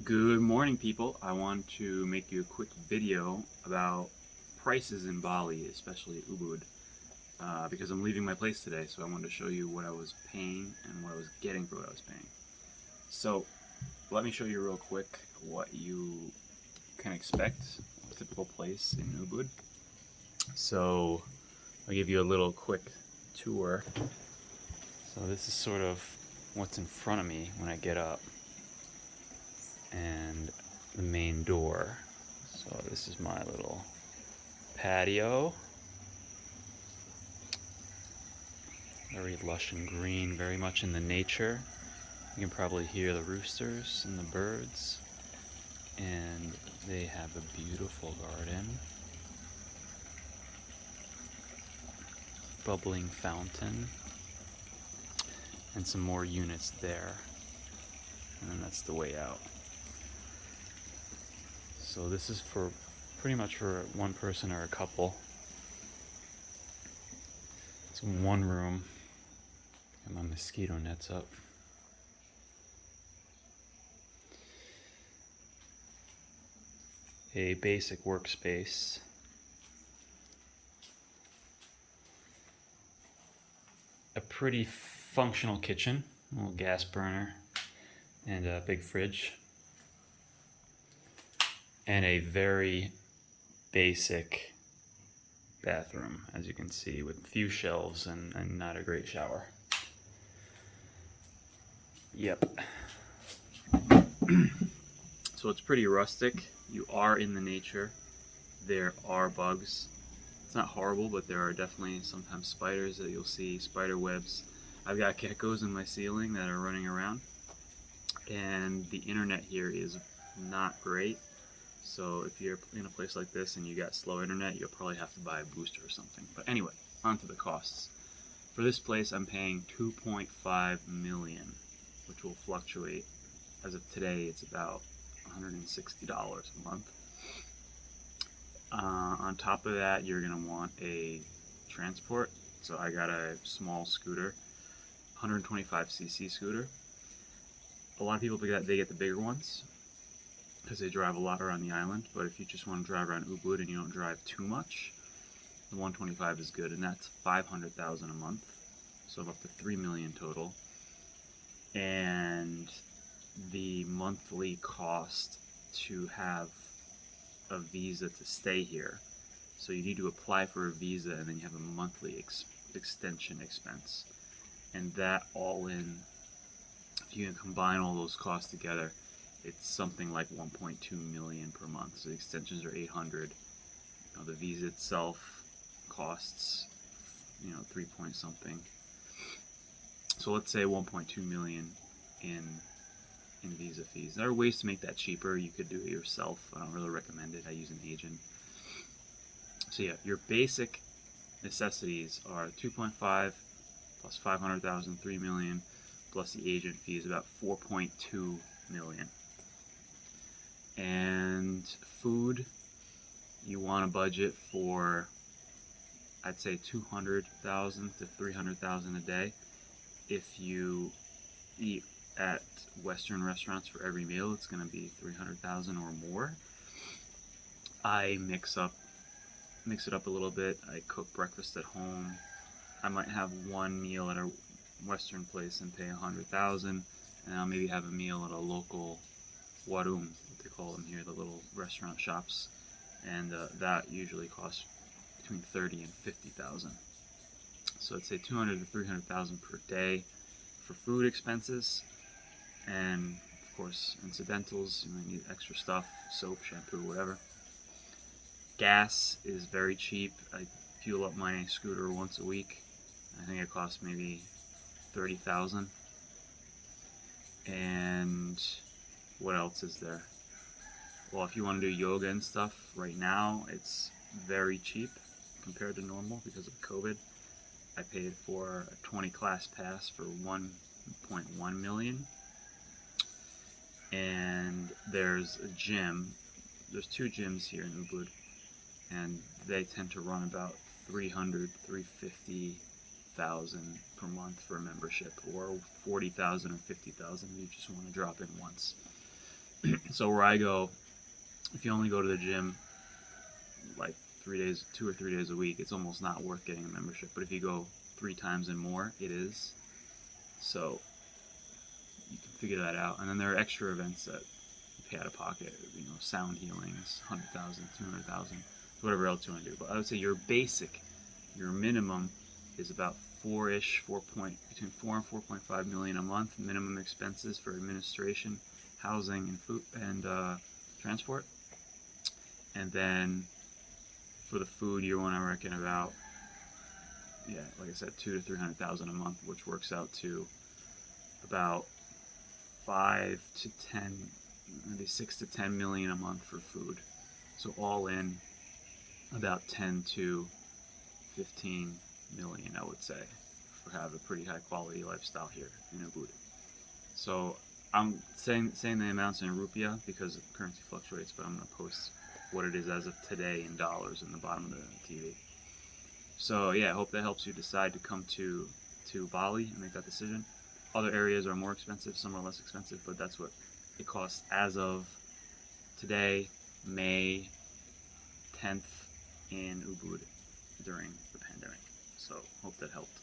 Good morning, people. I want to make you a quick video about prices in Bali, especially Ubud, because I'm leaving my place today, so I wanted to show you what I was paying and what I was getting for what I was paying. So, let me show you real quick what you can expect, a typical place in Ubud. So, I'll give you a little quick tour. So this is sort of what's in front of me when I get up, and the main door. So this is my little patio. Very lush and green, very much in the nature. You can probably hear the roosters and the birds. And they have a beautiful garden. Bubbling fountain. And some more units there. And then that's the way out. So this is for pretty much for one person or a couple. It's one room. Got my mosquito nets up. A basic workspace. A pretty functional kitchen, a little gas burner, and a big fridge. And a very basic bathroom, as you can see, with few shelves and not a great shower. Yep. So it's pretty rustic. You are in the nature. There are bugs. It's not horrible, but there are definitely sometimes spiders that you'll see, spider webs. I've got geckos in my ceiling that are running around. And the internet here is not great. So if you're in a place like this and you got slow internet, you'll probably have to buy a booster or something. But anyway, on to the costs. For this place, I'm paying 2.5 million, which will fluctuate. As of today, it's about $160 a month. On top of that, you're gonna want a transport. So I got a small scooter, 125cc scooter. A lot of people get the bigger ones because they drive a lot around the island. But if you just want to drive around Ubud and you don't drive too much, the 125 is good, and that's 500,000 a month, so up to 3 million total. And the monthly cost to have a visa to stay here. So you need to apply for a visa, and then you have a monthly extension expense. And that all in, if you can combine all those costs together, it's something like 1.2 million per month. So the extensions are 800. The visa itself costs, 3 point something. So let's say 1.2 million in visa fees. There are ways to make that cheaper. You could do it yourself. I don't really recommend it. I use an agent. So yeah, your basic necessities are 2.5 plus 500,000, 3 million, plus the agent fee is about 4.2 million. And food, you want a budget for, I'd say 200,000 to 300,000 a day. If you eat at Western restaurants for every meal, it's going to be 300,000 or more. I mix it up a little bit. I cook breakfast at home. I might have one meal at a Western place and pay 100,000, and I'll maybe have a meal at a local warung, what they call them here, the little restaurant shops, and that usually costs between 30 and 50,000. So I'd say 200 to 300,000 per day for food expenses, and of course incidentals. You might need extra stuff, soap, shampoo, whatever. Gas is very cheap. I fuel up my scooter once a week. I think it costs maybe 30,000. And what else is there? Well, if you want to do yoga and stuff, right now it's very cheap compared to normal because of COVID. I paid for a 20 class pass for 1.1 million. And there's a gym. There's two gyms here in Ubud, and they tend to run about 300, 350,000 per month for a membership, or 40,000 or 50,000 if you just want to drop in once. So where I go, if you only go to the gym like 3 days, 2 or 3 days a week, it's almost not worth getting a membership. But if you go 3 times and more, it is. So you can figure that out. And then there are extra events that you pay out of pocket. Sound healings, 100,000, 200,000, whatever else you want to do. But I would say your basic, your minimum is about between 4 and 4.5 million a month. Minimum expenses for administration, housing, and food and transport. And then for the food, you want to reckon about, like I said, 2 to 300,000 a month, which works out to about 5 to 10, maybe 6 to 10 million a month for food. So all in, about 10 to 15 million, I would say, for have a pretty high quality lifestyle here in Ubud. So I'm saying the amounts in rupiah because currency fluctuates, but I'm going to post what it is as of today in dollars in the bottom of the TV. So yeah, I hope that helps you decide to come to Bali and make that decision. Other areas are more expensive, some are less expensive, but that's what it costs as of today, May 10th in Ubud during the pandemic. So hope that helped.